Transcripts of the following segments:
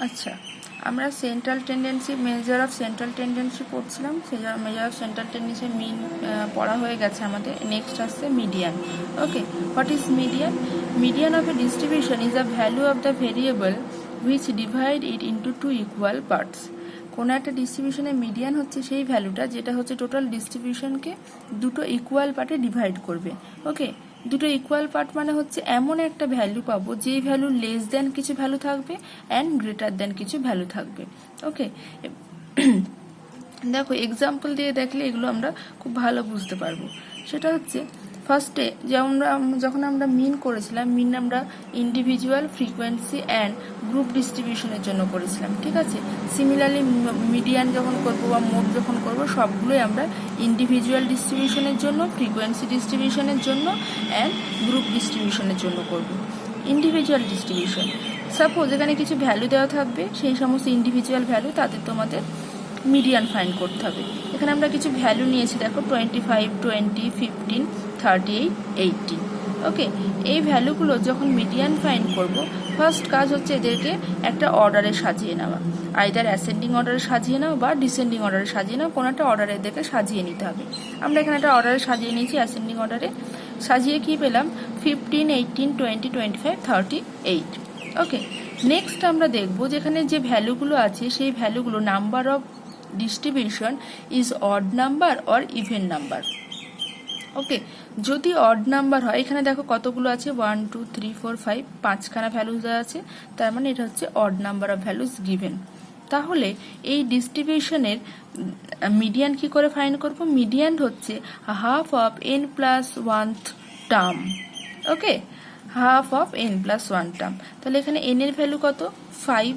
আচ্ছা, আমরা central tendency, measure of central tendency পড়ছিলাম। সেই measure of central tendency mean পড়া হয়ে গেছে আমাদের। নেক্সট আসছে median. Okay, what is median? Median of a distribution is the value of the variable which divide it into two equal parts. কোনো একটা ডিস্ট্রিবিউশনের median হচ্ছে সেই ভ্যালুটা যেটা হচ্ছে টোটাল ডিস্ট্রিবিউশনকে দুটো ইকুয়াল পার্টে ডিভাইড করবে। ওকে, দুটো ইকুয়াল পার্ট মানে হচ্ছে এমন একটা ভ্যালু পাবো যেই ভ্যালু লেস দেন কিছু ভ্যালু থাকবে অ্যান্ড গ্রেটার দেন কিছু ভ্যালু থাকবে। ওকে, দেখো এক্সাম্পল দিয়ে দেখলে এগুলো আমরা খুব ভালো বুঝতে পারবো। সেটা হচ্ছে ফার্স্টে যখন আমরা মিন করেছিলাম, মিন আমরা ইন্ডিভিজুয়াল, ফ্রিকোয়েন্সি অ্যান্ড গ্রুপ ডিস্ট্রিবিউশনের জন্য করেছিলাম। ঠিক আছে, সিমিলারলি মিডিয়ান যখন করবো বা মোড যখন করবো সবগুলোই আমরা ইন্ডিভিজুয়াল ডিস্ট্রিবিউশনের জন্য, ফ্রিকোয়েন্সি ডিস্ট্রিবিউশনের জন্য অ্যান্ড গ্রুপ ডিস্ট্রিবিউশনের জন্য করবো। ইন্ডিভিজুয়াল ডিস্ট্রিবিউশন, সাপোজ এখানে কিছু ভ্যালু দেওয়া থাকবে, সেই সমস্ত ইন্ডিভিজুয়াল ভ্যালু তাদের তোমাদের মিডিয়ান ফাইন্ড করতে হবে। এখানে আমরা কিছু ভ্যালু নিয়েছি, দেখো 25, 20, 15, 38, 18। ওকে, এই ভ্যালুগুলো যখন মিডিয়ান ফাইন্ড করব, ফার্স্ট কাজ হচ্ছে এদেরকে একটা অর্ডারে সাজিয়ে নেওয়া। আইদার অ্যাসেন্ডিং অর্ডারে সাজিয়ে নাও বা ডিসেন্ডিং অর্ডারে সাজিয়ে নাও, কোনো একটা অর্ডারে এদেরকে সাজিয়ে নিতে হবে। আমরা এখানে একটা অর্ডারে সাজিয়ে নিয়েছি, অ্যাসেন্ডিং অর্ডারে সাজিয়ে কি পেলাম? 15, 18, 20, 25, 38। ওকে, নেক্সট আমরা দেখবো যেখানে যে ভ্যালুগুলো আছে সেই ভ্যালুগুলো number of distribution is odd number or even number. Okay, যদি অড নাম্বার হয়, এখানে দেখো কতগুলো আছে, 1 2 3 4 5, পাঁচখানা ভ্যালুস দেওয়া আছে, তার মানে এটা হচ্ছে odd number of values given. তাহলে এই ডিস্ট্রিবিউশনের মিডিয়ান কি করে ফাইন্ড করব? মিডিয়ান হচ্ছে half of n plus 1th term. Okay, half of n plus 1 term. তাহলে এখানে n এর ভ্যালু কত? 5,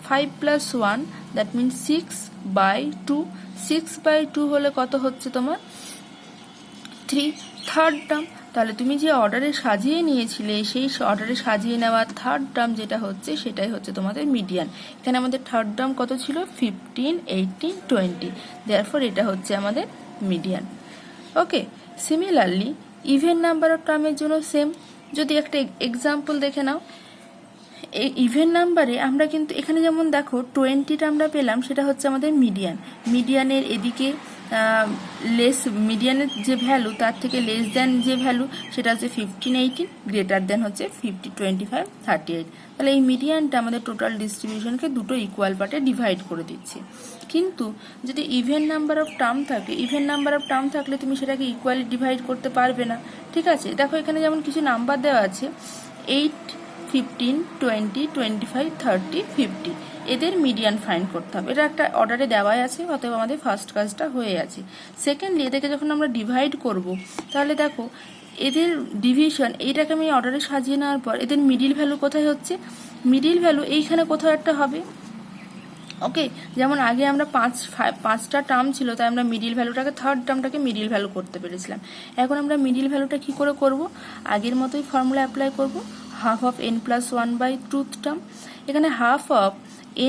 5 প্লাস 1 দ্যাট মিনস 6/2। 6/2 হলে কত হচ্ছে তোমার? 3, থার্ড টার্ম। তাহলে তুমি যে অর্ডারে সাজিয়ে নিয়েছিলে সেই অর্ডারে সাজিয়ে নেওয়া থার্ড টার্ম যেটা হচ্ছে সেটাই হচ্ছে তোমাদের মিডিয়ান। এখানে আমাদের থার্ড টার্ম কত ছিল? 15, 18, 20। দেয়ারফর এটা হচ্ছে আমাদের median. Okay, similarly even number of টার্মের জন্য সেম। যদি একটা এক্সাম্পল দেখে নাও, এই ইভেন নাম্বারে আমরা কিন্তু এখানে যেমন দেখো 20টা আমরা পেলাম, সেটা হচ্ছে আমাদের মিডিয়ান। মিডিয়ানের এদিকে মিডিয়ানের যে ভ্যালু তার থেকে লেস দেন যে ভ্যালু সেটা হচ্ছে 15, 18, গ্রেটার দেন হচ্ছে 50, 25, 38। তাহলে এই মিডিয়ানটা আমাদের টোটাল ডিস্ট্রিবিউশনকে দুটো ইকুয়াল পার্টে ডিভাইড করে দিচ্ছে। কিন্তু যদি ইভেন নাম্বার অফ টার্ম থাকে, ইভেন নাম্বার অফ টার্ম থাকলে তুমি সেটাকে ইকুয়ালি ডিভাইড করতে পারবে না। ঠিক আছে, দেখো এখানে যেমন কিছু নাম্বার দেওয়া আছে, 8, 15, 20, 25, 30, 50। এদের মিডিয়ান ফাইন্ড করতে হবে। এটা একটা অর্ডারে দেওয়াই আছে, অতএব আমাদের ফার্স্ট কাজটা হয়ে আছে। সেকেন্ডলি এদেরকে যখন আমরা ডিভাইড করব, তাহলে দেখো এদের ডিভিশন, এইটাকে আমি অর্ডারে সাজিয়ে নেওয়ার পর এদের মিডিল ভ্যালু কোথায় হচ্ছে? মিডিল ভ্যালু এইখানে কোথাও একটা হবে। ওকে, যেমন আগে আমরা পাঁচটা টার্ম ছিল, তাই আমরা মিডিল ভ্যালুটাকে, থার্ড টার্মটাকে মিডিল ভ্যালু করতে পেরেছিলাম। এখন আমরা মিডিল ভ্যালুটা কি করে করব? আগের মতোই ফর্মুলা অ্যাপ্লাই করব, half of n plus 1/2th term. এখানে হাফ অফ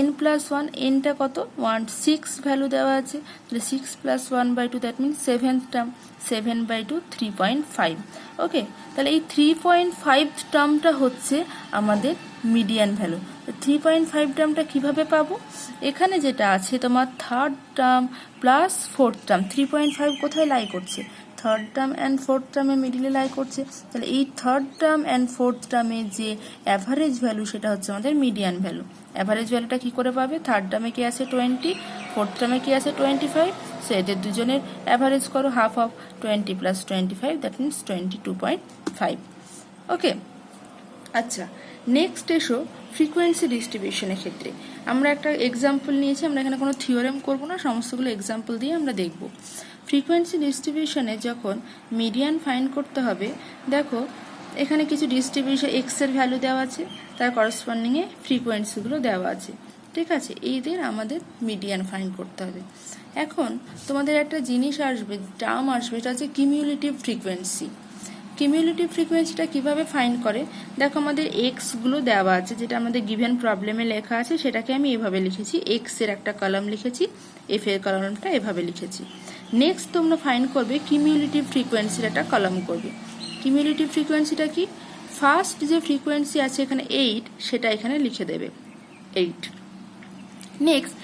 n প্লাস 1, nটা কত? 1, 6 ভ্যালু দেওয়া আছে, তাহলে 6 plus 1/2 that means 7th term, 7/2, 3.5। ওকে, তাহলে এই 3.5 টার্মটা হচ্ছে আমাদের মিডিয়ান ভ্যালু। 3.5 টার্মটা কিভাবে পাবো? এখানে যেটা আছে তোমার third term plus fourth term, 3.5 কোথায় লাই করছে? থার্ড টার্ম অ্যান্ড ফোর্থ টার্মে মিডিলে লাই করছে। তাহলে এই থার্ড টার্ম অ্যান্ড ফোর্থ টার্মের যে অ্যাভারেজ ভ্যালু সেটা হচ্ছে আমাদের মিডিয়ান ভ্যালু। অ্যাভারেজ ভ্যালুটা কি করে পাবে? থার্ড টার্মে কি আছে? 20, ফোর্থ টার্মে কি আছে? 25। সো এদের দুজনের অ্যাভারেজ করো, half of 20 plus 25 that means 22.5। ওকে, আচ্ছা নেক্সট এসো ফ্রিকোয়েন্সি ডিস্ট্রিবিউশনের ক্ষেত্রে। আমরা একটা এক্সাম্পল নিয়েছি, আমরা এখানে কোনো থিওরেম করবো না, সমস্তগুলো এক্সাম্পল দিয়ে আমরা দেখব। ফ্রিকোয়েন্সি ডিস্ট্রিবিউশনে যখন মিডিয়ান ফাইন্ড করতে হবে, দেখো এখানে কিছু ডিস্ট্রিবিউশন এক্সের ভ্যালু দেওয়া আছে, তার করসপন্ডিংয়ে ফ্রিকোয়েন্সিগুলো দেওয়া আছে। ঠিক আছে, এইদের আমাদের মিডিয়ান ফাইন্ড করতে হবে। এখন তোমাদের একটা জিনিস আসবে, টার্ম আসবে, এটা হচ্ছে কিউমুলেটিভ ফ্রিকোয়েন্সি। কিউমুলেটিভ ফ্রিকোয়েন্সিটা কিভাবে ফাইন্ড করে? দেখো আমাদের এক্সগুলো দেওয়া আছে, যেটা আমাদের গিভেন প্রবলেমে লেখা আছে, সেটাকে আমি এভাবে লিখেছি, এক্স এর একটা কলাম লিখেছি, এফ এর কলামটা এভাবে লিখেছি। নেক্সট তোমরা ফাইন্ড করবে কিউমুলেটিভ ফ্রিকোয়েন্সির একটা কলাম করবে। কিউমুলেটিভ ফ্রিকোয়েন্সিটা কি? ফার্স্ট যে ফ্রিকোয়েন্সি আছে এখানে 8, সেটা এখানে লিখে দেবে 8। নেক্সট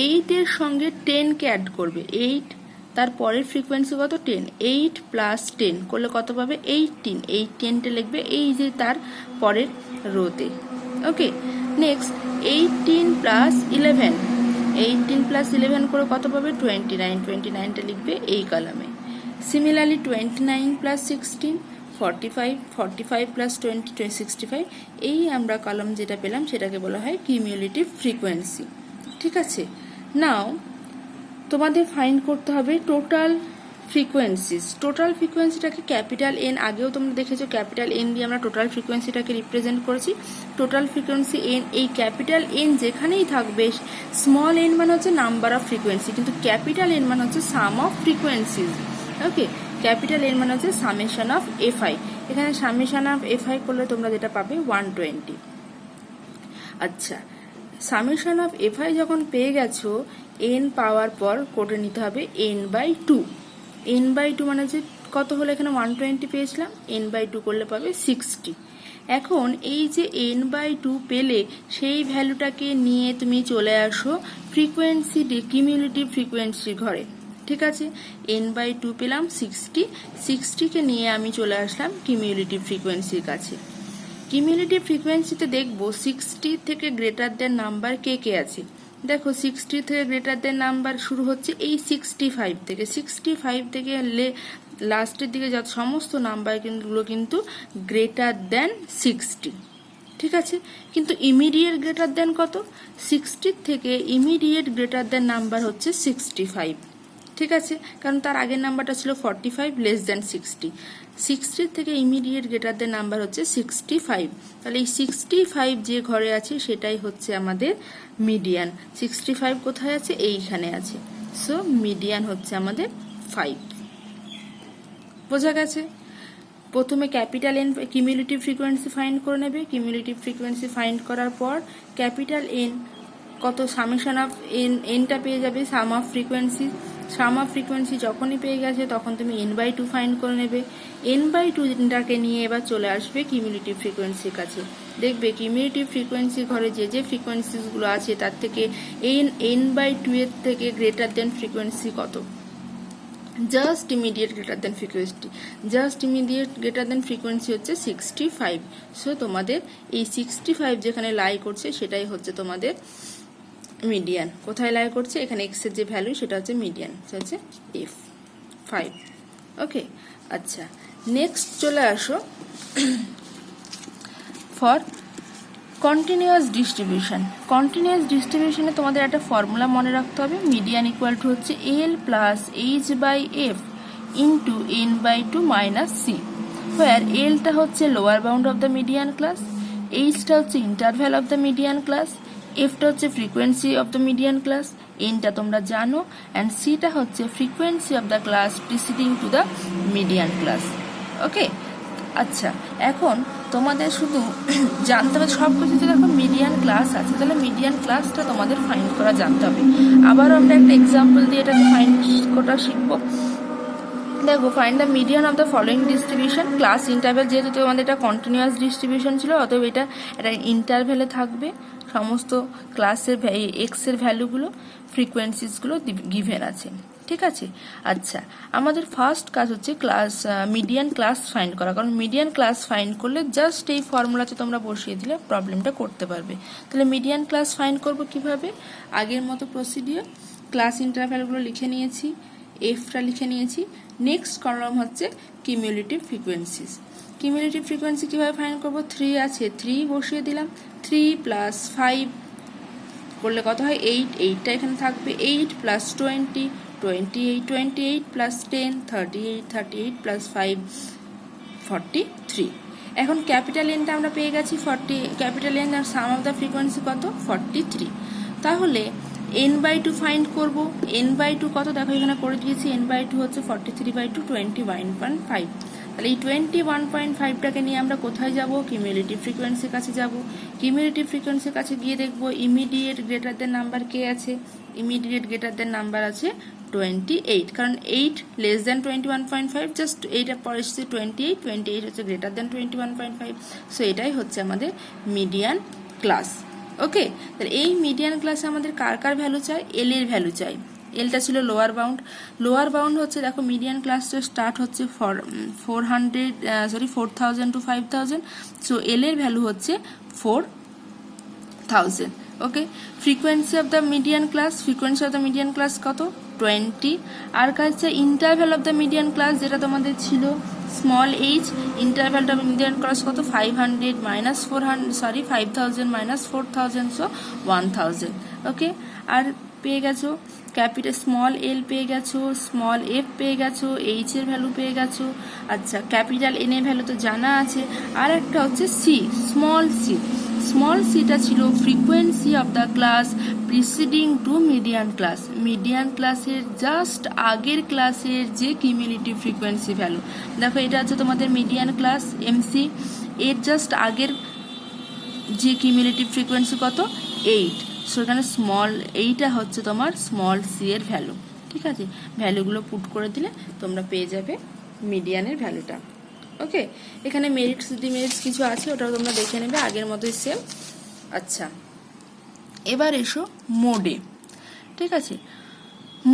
8-এর সঙ্গে 10-কে অ্যাড করবে। 8 তার পরের ফ্রিকোয়েন্সি কত 10, 8 প্লাস 10 করলে কত পাবে 18। এই 10টা লিখবে এই যে তার পরের রোতে। ওকে, নেক্সট 18 প্লাস 11, 18 প্লাস 11 করে কত পাবে 29, 29টা লিখবে এই কলামে। সিমিলারলি 29 প্লাস 16, 45, 45 প্লাস 20, 65, এই আমরা কলাম যেটা পেলাম সেটাকে বলা হয় কিউমুলেটিভ ফ্রিকোয়েন্সি। ঠিক আছে, নাও তোমাদের ফাইন্ড করতে হবে টোটাল ফ্রিকোয়েন্সিস। টোটাল ফ্রিকোয়েন্সিটাকে ক্যাপিটাল এন, আগেও তোমরা দেখেছো ক্যাপিটাল এন দিয়ে আমরা টোটাল ফ্রিকোয়েন্সিটাকে রিপ্রেজেন্ট করেছি। টোটাল ফ্রিকোয়েন্সি এন, এই ক্যাপিটাল এন যেখানেই থাকবে, স্মল এন মানে হচ্ছে নাম্বার অফ ফ্রিকোয়েন্সি, কিন্তু ক্যাপিটাল এন মানে হচ্ছে sum of frequencies. Okay, capital N মানে হচ্ছে সামেশন অফ এফআই। এখানে সামেশন অফ এফআই করলে তোমরা যেটা পাবে 120। আচ্ছা, সামেশন অফ এফআই যখন পেয়ে গেছো, এন পাওয়ার পর করে নিতে হবে n by two. N by two মানে যে কত হলো, এখানে 120 পেয়েছিলাম, এন বাই টু করলে পাবে 60। এখন এই যে এন বাই টু পেলে সেই ভ্যালুটাকে নিয়ে তুমি চলে আসো ফ্রিকোয়েন্সি কিউমুলেটিভ ফ্রিকোয়েন্সির ঘরে। ঠিক আছে, এন বাই টু পেলাম 60, 60কে নিয়ে আমি চলে আসলাম কিউমুলেটিভ ফ্রিকোয়েন্সির কাছে। কিউমুলেটিভ ফ্রিকোয়েন্সিতে দেখবো 60 থেকে গ্রেটার দেন নাম্বার কে কে আছে। দেখো 60 থেকে গ্রেটার দেন নাম্বার শুরু হচ্ছে এই 65 থেকে। 65 থেকে লাস্টের দিকে যত সমস্ত নাম্বারগুলো কিন্তু গ্রেটার দেন 60। ঠিক আছে, কিন্তু ইমিডিয়েট গ্রেটার দেন কত, 60 থেকে ইমিডিয়েট গ্রেটার দেন নাম্বার হচ্ছে 65। ঠিক আছে, কারণ তার আগের নাম্বারটা ছিল 45 লেস দেন 60। 60 থেকে ইমিডিয়েট গ্রেটার দেন নাম্বার হচ্ছে 65। তাহলে এই 65 যে ঘরে আছে সেটাই হচ্ছে আমাদের মিডিয়ান। 65 কোথায় আছে, এইখানে আছে। সো মিডিয়ান হচ্ছে আমাদের 5। বোঝা গেছে? প্রথমে capital N cumulative frequency find করে নেবে। কিউমুলেটিভ ফ্রিকোয়েন্সি ফাইন্ড করার পর ক্যাপিটাল এন কত, সামেশন অফ এন, এনটা পেয়ে যাবে sum of frequency. Sum of frequency যখনই পেয়ে গেছে তখন তুমি এন বাই টু ফাইন্ড করে নেবে। এন বাই টুটাকে নিয়ে এবার চলে আসবে কিউমুলেটিভ ফ্রিকোয়েন্সির কাছে। দেখবে কিউমুলেটিভ ফ্রিকোয়েন্সি ঘরে যে যে ফ্রিকোয়েন্সিগুলো আছে তার থেকে এন বাই টু এর থেকে গ্রেটার দেন ফ্রিকোয়েন্সি কত, just immediate greater than frequency. Just immediate greater than frequency হচ্ছে 65। সো তোমাদের এই 65 যেখানে লাই করছে সেটাই হচ্ছে তোমাদের মিডিয়ান। কোথায় লাই করছে, এখানে এক্স এর যে ভ্যালু সেটা হচ্ছে মিডিয়ান, সেটা হচ্ছে F5। ওকে, আচ্ছা নেক্সট চলে আসো ফর কন্টিনিউয়াস ডিস্ট্রিবিউশন। কন্টিনিউয়াস ডিস্ট্রিবিউশনে তোমাদের একটা ফর্মুলা মনে রাখতে হবে, মিডিয়ান ইকুয়াল টু হচ্ছে L plus H by F into N by two minus C, where এলটা হচ্ছে lower bound of the median class, এইচটা হচ্ছে interval of the median class, এফটা হচ্ছে frequency of the median class, এনটা তোমরা জানো, অ্যান্ড সিটা হচ্ছে frequency of the class preceding to the median class. Okay, আচ্ছা এখন তোমাদের শুধু জানতে হবে সব কিছুতে দেখো মিডিয়ান ক্লাস আছে, তাহলে মিডিয়ান ক্লাসটা তোমাদের ফাইন্ড করা জানতে হবে। আবারও আমরা একটা এক্সাম্পল দিয়ে এটাকে ফাইন্ড করা শিখবো। দেখো, find the median of the following distribution. Class interval, যেহেতু তোমাদের এটা কন্টিনিউয়াস ডিস্ট্রিবিউশন ছিল অতএব এটা একটা ইন্টারভ্যালে থাকবে সমস্ত ক্লাসের এক্স এর ভ্যালুগুলো, ফ্রিকোয়েন্সিসগুলো গিভেন আছে। ঠিক আছে, আচ্ছা আমাদের ফার্স্ট কাজ হচ্ছে মিডিয়ান ক্লাস ফাইন্ড করা, কারণ মিডিয়ান ক্লাস ফাইন্ড করলে জাস্ট এই ফর্মুলাতে তোমরা বসিয়ে দিলে প্রবলেমটা করতে পারবে। তাহলে মিডিয়ান ক্লাস ফাইন্ড করবো কিভাবে, আগের মতো প্রসিডিওর, ক্লাস ইন্টারভ্যালগুলো লিখে নিয়েছি, এফটা লিখে নিয়েছি। নেক্সট কলাম হচ্ছে কিউমুলেটিভ ফ্রিকোয়েন্সিস। কিউমুলেটিভ ফ্রিকোয়েন্সি কীভাবে ফাইন্ড করবো, 3 আছে, 3 বসিয়ে দিলাম। 3 প্লাস 5 করলে কত হয় 8, 8টা এখানে থাকবে। 8 প্লাস 20, 28, 28 প্লাস 10, 38, 38 প্লাস 5, 43। এখন ক্যাপিটাল এনটা আমরা পেয়ে গেছি 40, ক্যাপিটাল এন আর সাম অফ দ্য ফ্রিকোয়েন্সি কত 43। তাহলে এন বাই টু ফাইন্ড করবো। এন বাই টু কত দেখো এখানে করে দিয়েছি, এন বাই টু হচ্ছে 43/2, 21.5। তাহলে এই 21.5টাকে নিয়ে আমরা কোথায় যাব, কিউমুলেটিভ ফ্রিকোয়েন্সির কাছে যাব। কিউমুলেটিভ ফ্রিকোয়েন্সির কাছে গিয়ে দেখবো ইমিডিয়েট গ্রেটার দেন নাম্বার কে আছে, ইমিডিয়েট গ্রেটার দেন নাম্বার আছে 28, কারণ 8 লেস দেন 21.5, জাস্ট এইটা পরে এসেছে 28, 28 হচ্ছে গ্রেটার দেন 21.5। সো এটাই হচ্ছে আমাদের মিডিয়ান ক্লাস। ওকে, তাহলে এই মিডিয়ান ক্লাসে আমাদের কার কার ভ্যালু চাই, এল এর ভ্যালু চাই। এলটা ছিল লোয়ার বাউন্ড হচ্ছে, দেখো মিডিয়ান ক্লাসটা স্টার্ট হচ্ছে 4000 টু 5000, সো এল এর ভ্যালু হচ্ছে 4000। Okay, frequency of the median class কত, 20। আর কাছে interval of the median class যেটা তোমাদের ছিল small H, interval of median class কত, 5000 মাইনাস 4000, সো 1000। ওকে, আর পেয়ে গেছো ক্যাপিটাল স্মল এল পেয়ে গেছো, স্মল এফ পেয়ে গেছো, এইচ এর ভ্যালু পেয়ে গেছো। আচ্ছা, ক্যাপিটাল এন এর ভ্যালু তো জানা আছে। আর একটা হচ্ছে সি, স্মল সিটা ছিল frequency of the class preceding to median ক্লাসের জাস্ট আগের ক্লাসের যে কিউমুলেটিভ ফ্রিকোয়েন্সি ভ্যালু। দেখো এটা হচ্ছে তোমাদের মিডিয়ান ক্লাস এমসি, এর জাস্ট আগের যে কিউমুলেটিভ ফ্রিকোয়েন্সি কত, 8। সো এখানে স্মল এইটা হচ্ছে তোমার স্মল সি এর ভ্যালু। ঠিক আছে, ভ্যালুগুলো পুট করে দিলে তোমরা পেয়ে যাবে মিডিয়ানের ভ্যালুটা। ওকে, এখানে মেরিটস ডিমেরিটস কিছু আছে, ওটাও তোমরা দেখে নেবে, আগের মতোই সেম। আচ্ছা, এবার এসো মোডে। ঠিক আছে,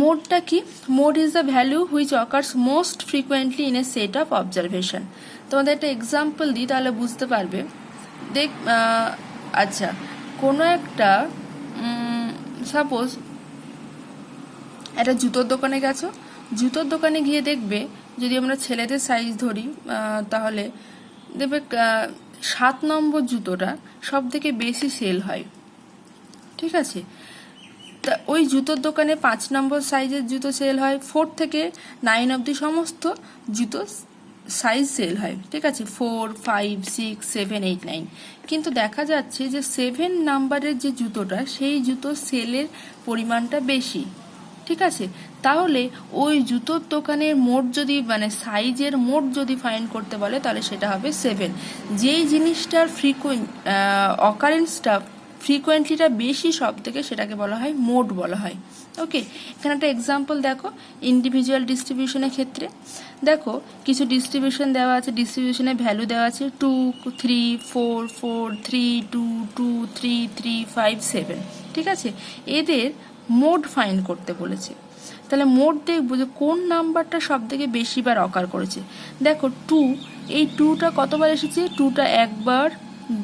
মোডটা কি, mode is the value which occurs most frequently in a set of observation. তোমাদের একটা এক্সাম্পল দিই, তাহলে বুঝতে পারবে। আচ্ছা, কোনো একটা সাপোজ একটা জুতোর দোকানে গেছো, জুতোর দোকানে গিয়ে দেখবে, যদি আমরা ছেলেদের সাইজ ধরি তাহলে দেখবে 7 নম্বর জুতোটা সব থেকে বেশি সেল হয়। ঠিক আছে, তা ওই জুতোর দোকানে 5 নম্বর সাইজের জুতো সেল হয়, 4 থেকে 9 অবধি সমস্ত জুতো সাইজ সেল হয়। ঠিক আছে, 4, 5, 6, 7, 8, 9। কিন্তু দেখা যাচ্ছে যে 7 নাম্বারের যে জুতোটা, সেই জুতো সেলের পরিমাণটা বেশি। ঠিক আছে, তাহলে ওই জুতোর দোকানের মোট যদি সাইজের মোট যদি ফাইন্ড করতে বলে, তাহলে সেটা হবে 7। যেই জিনিসটার অকারেন্সটা ফ্রিকোয়েন্টলিটা বেশি সব থেকে, সেটাকে বলা হয় মোড বলা হয়। ওকে, এখানে একটা এক্সাম্পল দেখো ইন্ডিভিজুয়াল ডিস্ট্রিবিউশনের ক্ষেত্রে। দেখো কিছু ডিস্ট্রিবিউশন দেওয়া আছে, ডিস্ট্রিবিউশনের ভ্যালু দেওয়া আছে 2, 3, 4, 4, 3, 2, 2, 3, 3, 5, 7। ঠিক আছে, এদের মোড ফাইন্ড করতে বলেছে। তাহলে মোড দেখবো যে কোন নাম্বারটা সব থেকে বেশিবার অকার করেছে। দেখো 2, এই 2টা কতবার এসেছে, 2টা 1 বার,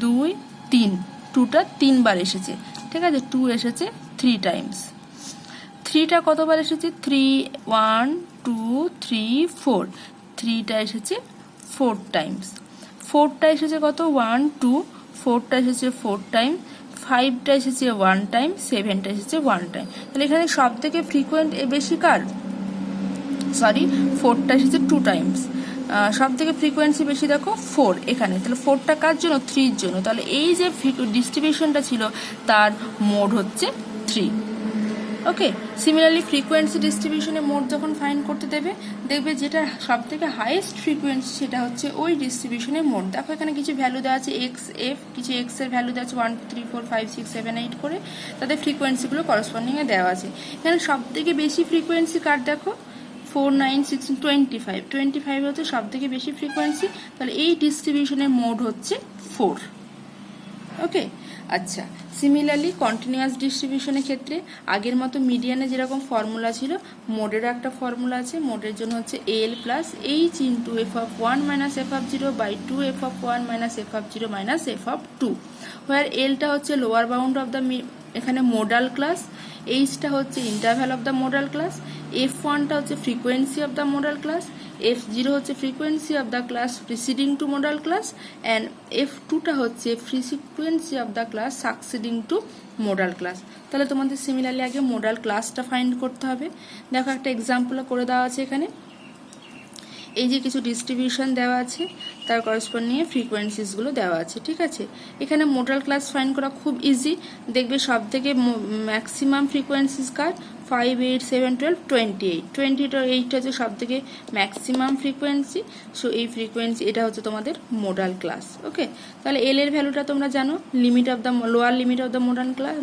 2, 3, 2টা 3 বার এসেছে। ঠিক আছে, 2 এসেছে 3 টাইমস। 3টা কতবার এসেছে, 3, 1, 2, 3, 4, 3টা এসেছে 4 টাইমস। 4টা এসেছে কত, 1, 2, 4টা এসেছে 4 টাইম, 5টা এসেছে 1 টাইম, 7টা এসেছে 1 টাইম। তাহলে এখানে সব থেকে ফ্রিকোয়েন্ট বেশি কার, 4টা এসেছে 2 টাইমস। সব থেকে ফ্রিকোয়েন্সি বেশি দেখো 4 এখানে, তাহলে 4টা কার জন্য, 3 জন্য। তাহলে এই যে ডিস্ট্রিবিউশনটা ছিল তার মোড হচ্ছে 3। ওকে, সিমিলারলি ফ্রিকোয়েন্সি ডিস্ট্রিবিউশনে মোড যখন ফাইন্ড করতে দেবে, দেখবে যেটা সব থেকে হাইয়েস্ট ফ্রিকোয়েন্সি সেটা হচ্ছে ওই ডিস্ট্রিবিউশনের মোড। দেখো এখানে কিছু ভ্যালু দেওয়া আছে এক্স, এফ, কিছু এক্স এর ভ্যালু দেওয়া আছে 1, 2, 3, 4, 5, 6, 7, 8 করে, তাদের ফ্রিকোয়েন্সিগুলো করসপন্ডিংয়ে দেওয়া আছে। এখানে সব থেকে বেশি ফ্রিকোয়েন্সি কার দেখো, 4, 9, 16, 25 হচ্ছে সব থেকে বেশি ফ্রিকোয়েন্সি। তাহলে এই ডিস্ট্রিবিউশনের মোড হচ্ছে 4। ওকে, আচ্ছা, সিমিলারলি কন্টিনিউয়াস ডিস্ট্রিবিউশনের ক্ষেত্রে আগের মতো মিডিয়ানে যেরকম ফর্মুলা ছিল, মোডেরও একটা ফর্মুলা আছে। মোডের জন্য হচ্ছে L plus H into F of 1 minus F of 0 by 2 F of 1 minus F of 0 minus F of 2, where এলটা হচ্ছে লোয়ার বাউন্ড অফ দ্য এখানে মোডাল ক্লাস, এইচটা হচ্ছে interval of the modal class, f1টা হচ্ছে frequency of the modal class, f0 হচ্ছে frequency of the class preceding to modal class, and f2টা হচ্ছে frequency of the class সাকসিডিং two modal class. তাহলে তোমাদের সিমিলারলি আগে মোডাল ক্লাসটা ফাইন্ড করতে হবে। দেখো একটা এক্সাম্পল করে দেওয়া আছে এখানে, এই যে কিছু ডিস্ট্রিবিউশন দেওয়া আছে, তার করসপন্ডিং ফ্রিকোয়েন্সিসগুলো দেওয়া আছে। ঠিক আছে, এখানে মোডাল ক্লাস ফাইন্ড করা খুব ইজি। দেখবে সব থেকে ম্যাক্সিমাম ফ্রিকোয়েন্সিস কার, 5, 8, 7, 12, 28, 28 হচ্ছে সব থেকে ম্যাক্সিমাম ফ্রিকোয়েন্সি। সো এই ফ্রিকোয়েন্সি এটা হচ্ছে তোমাদের মোডাল ক্লাস। ওকে, তাহলে এল এর ভ্যালুটা তোমরা জানো, limit of the lower limit of the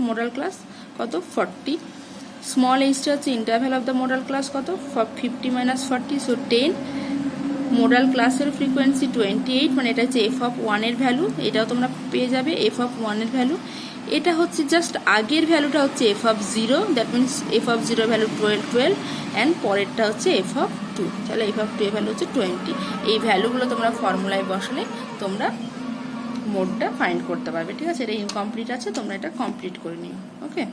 modal class কত, 40। স্মল এইচটা হচ্ছে interval of the modal class কত, 50 মাইনাস 40, সো 10। মোডাল ক্লাসের ফ্রিকোয়েন্সি 28, মানে এটা হচ্ছে এফ অফ 1 এর ভ্যালু, এটাও তোমরা পেয়ে যাবে এফ অফ 1 এর ভ্যালু। এটা হচ্ছে জাস্ট আগের ভ্যালুটা হচ্ছে F of 0, that means F of 0 value 12 and পরেরটা হচ্ছে এফ অফ 2, তাহলে এফ অফ 2 এর ভ্যালু হচ্ছে 20। এই ভ্যালুগুলো তোমরা ফর্মুলায় বসালে তোমরা মোডটা ফাইন্ড করতে পারবে। ঠিক আছে, এটা ইনকমপ্লিট আছে, তোমরা এটা কমপ্লিট করে নিও। ওকে।